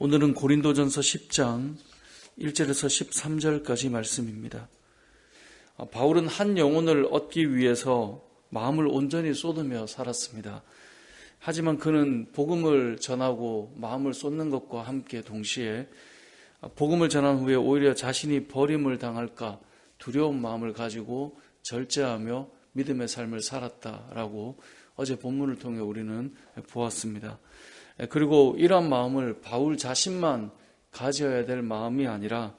오늘은 고린도전서 10장 1절에서 13절까지 말씀입니다. 바울은 한 영혼을 얻기 위해서 마음을 온전히 쏟으며 살았습니다. 하지만 그는 복음을 전하고 마음을 쏟는 것과 함께 동시에 복음을 전한 후에 오히려 자신이 버림을 당할까 두려운 마음을 가지고 절제하며 믿음의 삶을 살았다라고 어제 본문을 통해 우리는 보았습니다. 그리고 이러한 마음을 바울 자신만 가져야 될 마음이 아니라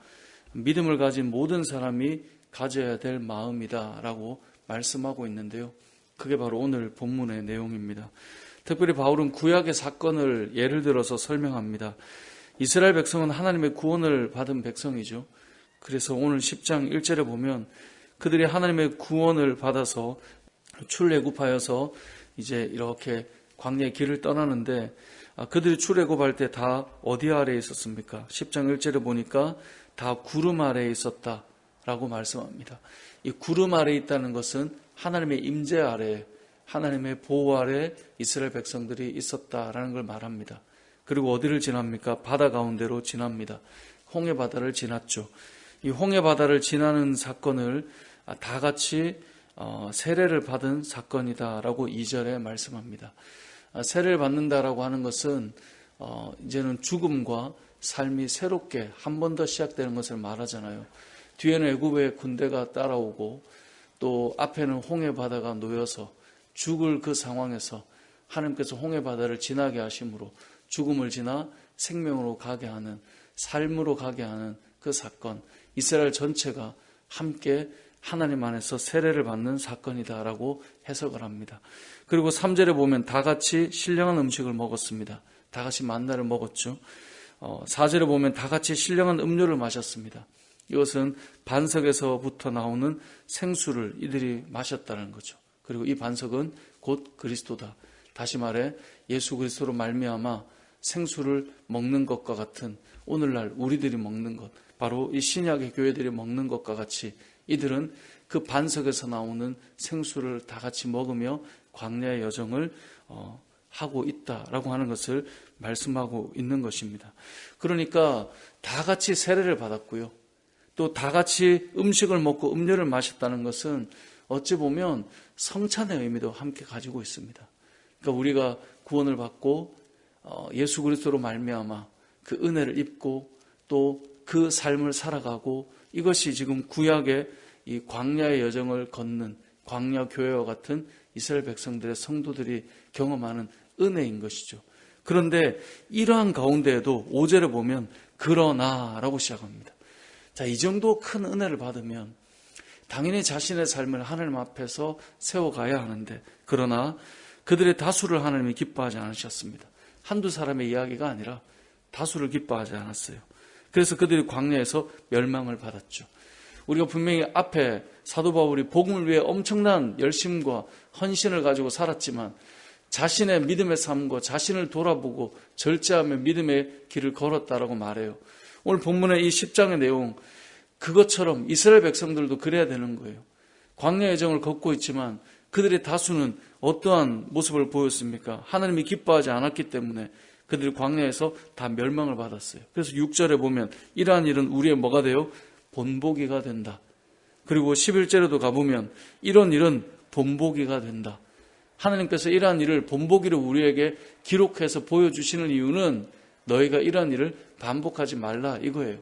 믿음을 가진 모든 사람이 가져야 될 마음이다라고 말씀하고 있는데요. 그게 바로 오늘 본문의 내용입니다. 특별히 바울은 구약의 사건을 예를 들어서 설명합니다. 이스라엘 백성은 하나님의 구원을 받은 백성이죠. 그래서 오늘 10장 1절에 보면 그들이 하나님의 구원을 받아서 출애굽하여서 이제 이렇게 광야의 길을 떠나는데 그들이 출애굽할 때 다 어디 아래에 있었습니까? 10장 1절에 보니까 다 구름 아래에 있었다라고 말씀합니다. 이 구름 아래에 있다는 것은 하나님의 임재 아래에, 하나님의 보호 아래에 이스라엘 백성들이 있었다라는 걸 말합니다. 그리고 어디를 지납니까? 바다 가운데로 지납니다. 홍해 바다를 지났죠. 이 홍해 바다를 지나는 사건을 다 같이 세례를 받은 사건이다라고 2절에 말씀합니다. 세례를 받는다라고 하는 것은 이제는 죽음과 삶이 새롭게 한 번 더 시작되는 것을 말하잖아요. 뒤에는 애굽의 군대가 따라오고 또 앞에는 홍해 바다가 놓여서 죽을 그 상황에서 하나님께서 홍해 바다를 지나게 하심으로 죽음을 지나 생명으로 가게 하는, 삶으로 가게 하는 그 사건, 이스라엘 전체가 함께 하나님 안에서 세례를 받는 사건이다라고 해석을 합니다. 그리고 3절에 보면 다 같이 신령한 음식을 먹었습니다. 다 같이 만나를 먹었죠. 4절에 보면 다 같이 신령한 음료를 마셨습니다. 이것은 반석에서부터 나오는 생수를 이들이 마셨다는 거죠. 그리고 이 반석은 곧 그리스도다. 다시 말해 예수 그리스도로 말미암아 생수를 먹는 것과 같은 오늘날 우리들이 먹는 것, 바로 이 신약의 교회들이 먹는 것과 같이 이들은 그 반석에서 나오는 생수를 다 같이 먹으며 광야의 여정을 하고 있다라고 하는 것을 말씀하고 있는 것입니다. 그러니까 다 같이 세례를 받았고요. 또 다 같이 음식을 먹고 음료를 마셨다는 것은 어찌 보면 성찬의 의미도 함께 가지고 있습니다. 그러니까 우리가 구원을 받고 예수 그리스도로 말미암아 그 은혜를 입고 또 그 삶을 살아가고 이것이 지금 구약의 이 광야의 여정을 걷는 광야 교회와 같은 이스라엘 백성들의 성도들이 경험하는 은혜인 것이죠. 그런데 이러한 가운데에도 5절에 보면 그러나라고 시작합니다. 자, 이 정도 큰 은혜를 받으면 당연히 자신의 삶을 하나님 앞에서 세워가야 하는데 그러나 그들의 다수를 하나님이 기뻐하지 않으셨습니다. 한두 사람의 이야기가 아니라 다수를 기뻐하지 않았어요. 그래서 그들이 광야에서 멸망을 받았죠. 우리가 분명히 앞에 사도 바울이 복음을 위해 엄청난 열심과 헌신을 가지고 살았지만 자신의 믿음의 삶과 자신을 돌아보고 절제하며 믿음의 길을 걸었다라고 말해요. 오늘 본문의 이 10장의 내용, 그것처럼 이스라엘 백성들도 그래야 되는 거예요. 광야의 여정을 걷고 있지만 그들의 다수는 어떠한 모습을 보였습니까? 하나님이 기뻐하지 않았기 때문에 그들이 광야에서 다 멸망을 받았어요. 그래서 6절에 보면 이러한 일은 우리의 뭐가 돼요? 본보기가 된다. 그리고 11절에도 가보면 이런 일은 본보기가 된다. 하나님께서 이러한 일을 본보기로 우리에게 기록해서 보여주시는 이유는 너희가 이러한 일을 반복하지 말라 이거예요.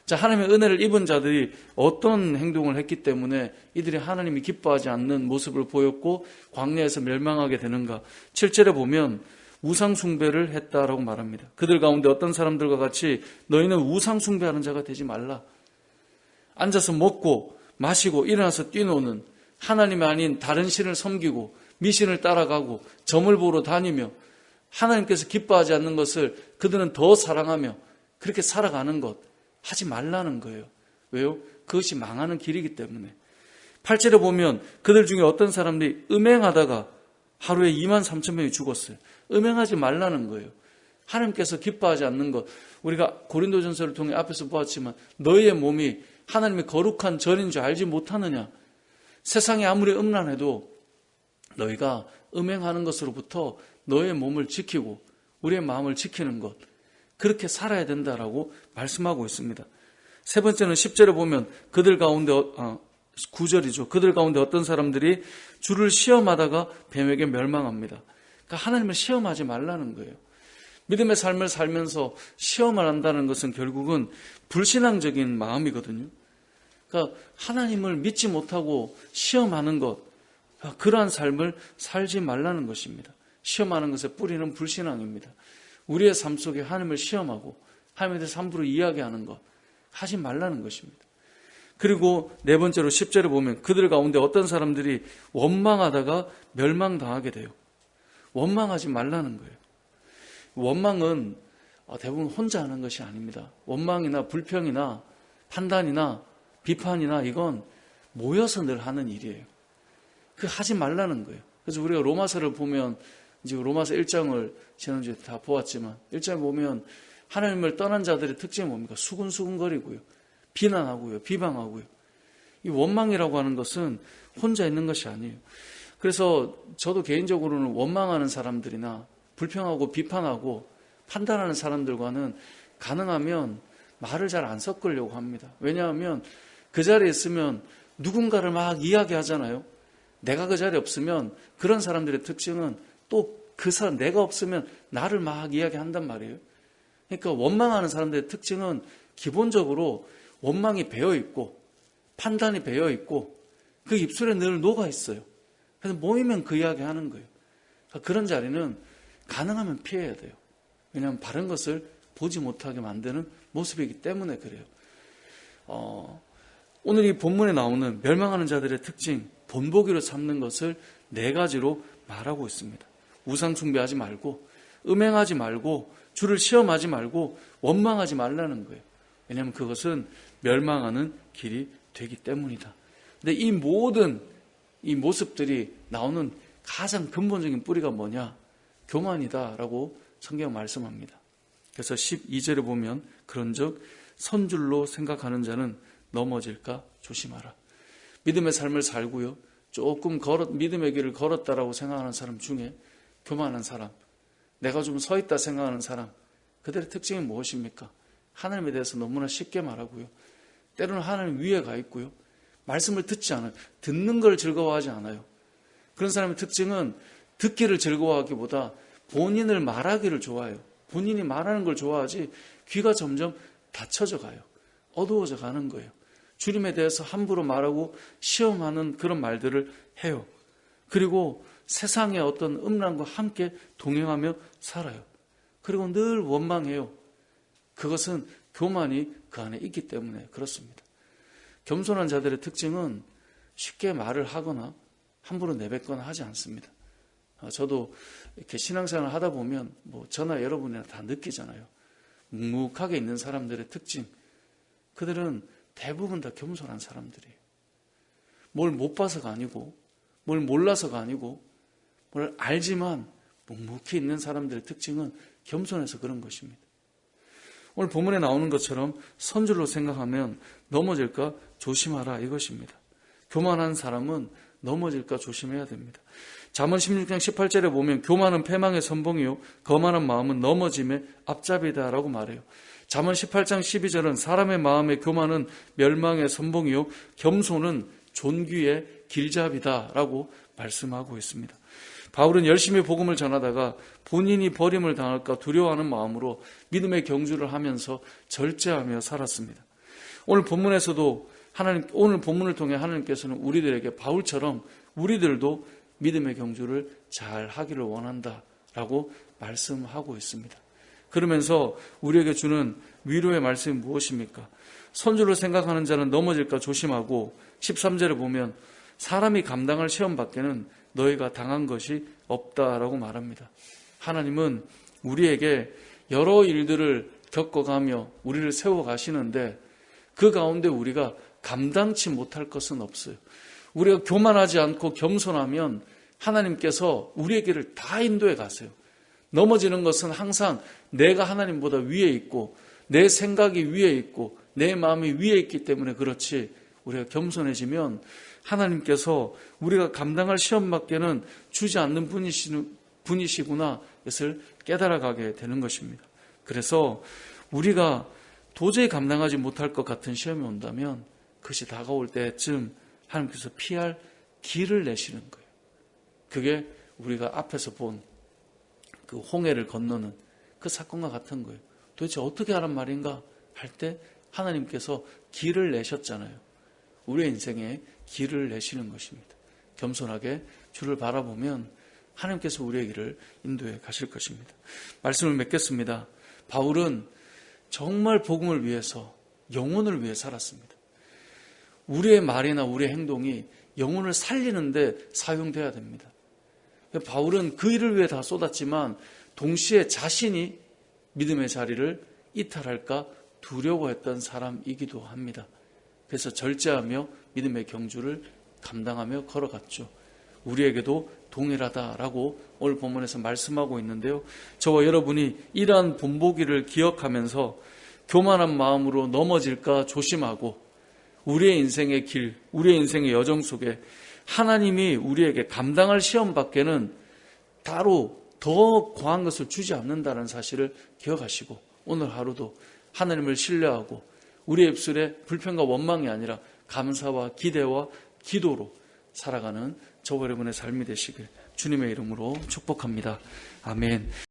자, 하나님의 은혜를 입은 자들이 어떤 행동을 했기 때문에 이들이 하나님이 기뻐하지 않는 모습을 보였고 광야에서 멸망하게 되는가. 7절에 보면 우상 숭배를 했다라고 말합니다. 그들 가운데 어떤 사람들과 같이 너희는 우상 숭배하는 자가 되지 말라. 앉아서 먹고 마시고 일어나서 뛰노는 하나님이 아닌 다른 신을 섬기고 미신을 따라가고 점을 보러 다니며 하나님께서 기뻐하지 않는 것을 그들은 더 사랑하며 그렇게 살아가는 것 하지 말라는 거예요. 왜요? 그것이 망하는 길이기 때문에. 8절에 보면 그들 중에 어떤 사람들이 음행하다가 하루에 23,000명이 죽었어요. 음행하지 말라는 거예요. 하나님께서 기뻐하지 않는 것. 우리가 고린도전서를 통해 앞에서 보았지만 너희의 몸이 하나님의 거룩한 전인 줄 알지 못하느냐. 세상이 아무리 음란해도 너희가 음행하는 것으로부터 너의 몸을 지키고 우리의 마음을 지키는 것. 그렇게 살아야 된다라고 말씀하고 있습니다. 세 번째는 10절에 보면 그들 가운데 9절이죠. 그들 가운데 어떤 사람들이 주를 시험하다가 뱀에게 멸망합니다. 그러니까 하나님을 시험하지 말라는 거예요. 믿음의 삶을 살면서 시험을 한다는 것은 결국은 불신앙적인 마음이거든요. 그러니까 하나님을 믿지 못하고 시험하는 것, 그러한 삶을 살지 말라는 것입니다. 시험하는 것의 뿌리는 불신앙입니다. 우리의 삶 속에 하나님을 시험하고 하나님에 대해서 함부로 이야기하는 것 하지 말라는 것입니다. 그리고 네 번째로 10절에 보면 그들 가운데 어떤 사람들이 원망하다가 멸망당하게 돼요. 원망하지 말라는 거예요. 원망은 대부분 혼자 하는 것이 아닙니다. 원망이나 불평이나 판단이나 비판이나 이건 모여서 늘 하는 일이에요. 그 하지 말라는 거예요. 그래서 우리가 로마서를 보면 이제 로마서 1장을 지난주에 다 보았지만 1장에 보면 하나님을 떠난 자들의 특징이 뭡니까? 수근수근거리고요. 비난하고요. 비방하고요. 이 원망이라고 하는 것은 혼자 있는 것이 아니에요. 그래서 저도 개인적으로는 원망하는 사람들이나 불평하고 비판하고 판단하는 사람들과는 가능하면 말을 잘 안 섞으려고 합니다. 왜냐하면 그 자리에 있으면 누군가를 막 이야기하잖아요. 내가 그 자리에 없으면 그런 사람들의 특징은 또 그 사람 내가 없으면 나를 막 이야기한단 말이에요. 그러니까 원망하는 사람들의 특징은 기본적으로 원망이 배어있고 판단이 배어있고 그 입술에 늘 녹아있어요. 그래서 모이면 그 이야기 하는 거예요. 그러니까 그런 자리는 가능하면 피해야 돼요. 왜냐하면 바른 것을 보지 못하게 만드는 모습이기 때문에 그래요. 오늘 이 본문에 나오는 멸망하는 자들의 특징, 본보기로 삼는 것을 네 가지로 말하고 있습니다. 우상 숭배하지 말고, 음행하지 말고, 주를 시험하지 말고, 원망하지 말라는 거예요. 왜냐하면 그것은 멸망하는 길이 되기 때문이다. 근데 이 모든 이 모습들이 나오는 가장 근본적인 뿌리가 뭐냐? 교만이다라고 성경 말씀합니다. 그래서 12절에 보면 그런즉 선줄로 생각하는 자는 넘어질까 조심하라. 믿음의 삶을 살고요. 조금 믿음의 길을 걸었다라고 생각하는 사람 중에 교만한 사람, 내가 좀 서 있다 생각하는 사람, 그들의 특징이 무엇입니까? 하나님에 대해서 너무나 쉽게 말하고요. 때로는 하나님 위에 가 있고요. 말씀을 듣지 않아요. 듣는 걸 즐거워하지 않아요. 그런 사람의 특징은 듣기를 즐거워하기보다 본인을 말하기를 좋아해요. 본인이 말하는 걸 좋아하지 귀가 점점 닫혀져 가요. 어두워져 가는 거예요. 주님에 대해서 함부로 말하고 시험하는 그런 말들을 해요. 그리고 세상의 어떤 음란과 함께 동행하며 살아요. 그리고 늘 원망해요. 그것은 교만이 그 안에 있기 때문에 그렇습니다. 겸손한 자들의 특징은 쉽게 말을 하거나 함부로 내뱉거나 하지 않습니다. 저도 이렇게 신앙생활을 하다 보면 저나 여러분이나 다 느끼잖아요. 묵묵하게 있는 사람들의 특징, 그들은 대부분 다 겸손한 사람들이에요. 뭘 못 봐서가 아니고 뭘 몰라서가 아니고 뭘 알지만 묵묵히 있는 사람들의 특징은 겸손해서 그런 것입니다. 오늘 본문에 나오는 것처럼 선줄로 생각하면 넘어질까 조심하라 이것입니다. 교만한 사람은 넘어질까 조심해야 됩니다. 잠언 16장 18절에 보면 교만은 패망의 선봉이요 거만한 마음은 넘어짐의 앞잡이다라고 말해요. 잠언 18장 12절은 사람의 마음의 교만은 멸망의 선봉이요 겸손은 존귀의 길잡이다라고 말씀하고 있습니다. 바울은 열심히 복음을 전하다가 본인이 버림을 당할까 두려워하는 마음으로 믿음의 경주를 하면서 절제하며 살았습니다. 오늘 본문에서도 오늘 본문을 통해 하나님께서는 우리들에게 바울처럼 우리들도 믿음의 경주를 잘 하기를 원한다라고 말씀하고 있습니다. 그러면서 우리에게 주는 위로의 말씀이 무엇입니까? 선줄로 생각하는 자는 넘어질까 조심하고 13절에 보면 사람이 감당할 시험 밖에는 너희가 당한 것이 없다라고 말합니다. 하나님은 우리에게 여러 일들을 겪어가며 우리를 세워가시는데 그 가운데 우리가 감당치 못할 것은 없어요. 우리가 교만하지 않고 겸손하면 하나님께서 우리에게를 다 인도해 가세요. 넘어지는 것은 항상 내가 하나님보다 위에 있고 내 생각이 위에 있고 내 마음이 위에 있기 때문에 그렇지, 우리가 겸손해지면 하나님께서 우리가 감당할 시험밖에는 주지 않는 분이시구나, 이것을 깨달아가게 되는 것입니다. 그래서 우리가 도저히 감당하지 못할 것 같은 시험이 온다면 그것이 다가올 때쯤 하나님께서 피할 길을 내시는 거예요. 그게 우리가 앞에서 본 그 홍해를 건너는 그 사건과 같은 거예요. 도대체 어떻게 하란 말인가 할 때 하나님께서 길을 내셨잖아요. 우리의 인생에 길을 내시는 것입니다. 겸손하게 주를 바라보면 하나님께서 우리의 길을 인도해 가실 것입니다. 말씀을 맺겠습니다. 바울은 정말 복음을 위해서, 영혼을 위해 살았습니다. 우리의 말이나 우리의 행동이 영혼을 살리는데 사용돼야 됩니다. 바울은 그 일을 위해 다 쏟았지만 동시에 자신이 믿음의 자리를 이탈할까 두려워했던 사람이기도 합니다. 그래서 절제하며 믿음의 경주를 감당하며 걸어갔죠. 우리에게도 동일하다라고 오늘 본문에서 말씀하고 있는데요. 저와 여러분이 이러한 본보기를 기억하면서 교만한 마음으로 넘어질까 조심하고 우리의 인생의 길, 우리의 인생의 여정 속에 하나님이 우리에게 감당할 시험 밖에는 따로 더 과한 것을 주지 않는다는 사실을 기억하시고 오늘 하루도 하나님을 신뢰하고 우리의 입술에 불평과 원망이 아니라 감사와 기대와 기도로 살아가는 저와 여러분의 삶이 되시길 주님의 이름으로 축복합니다. 아멘.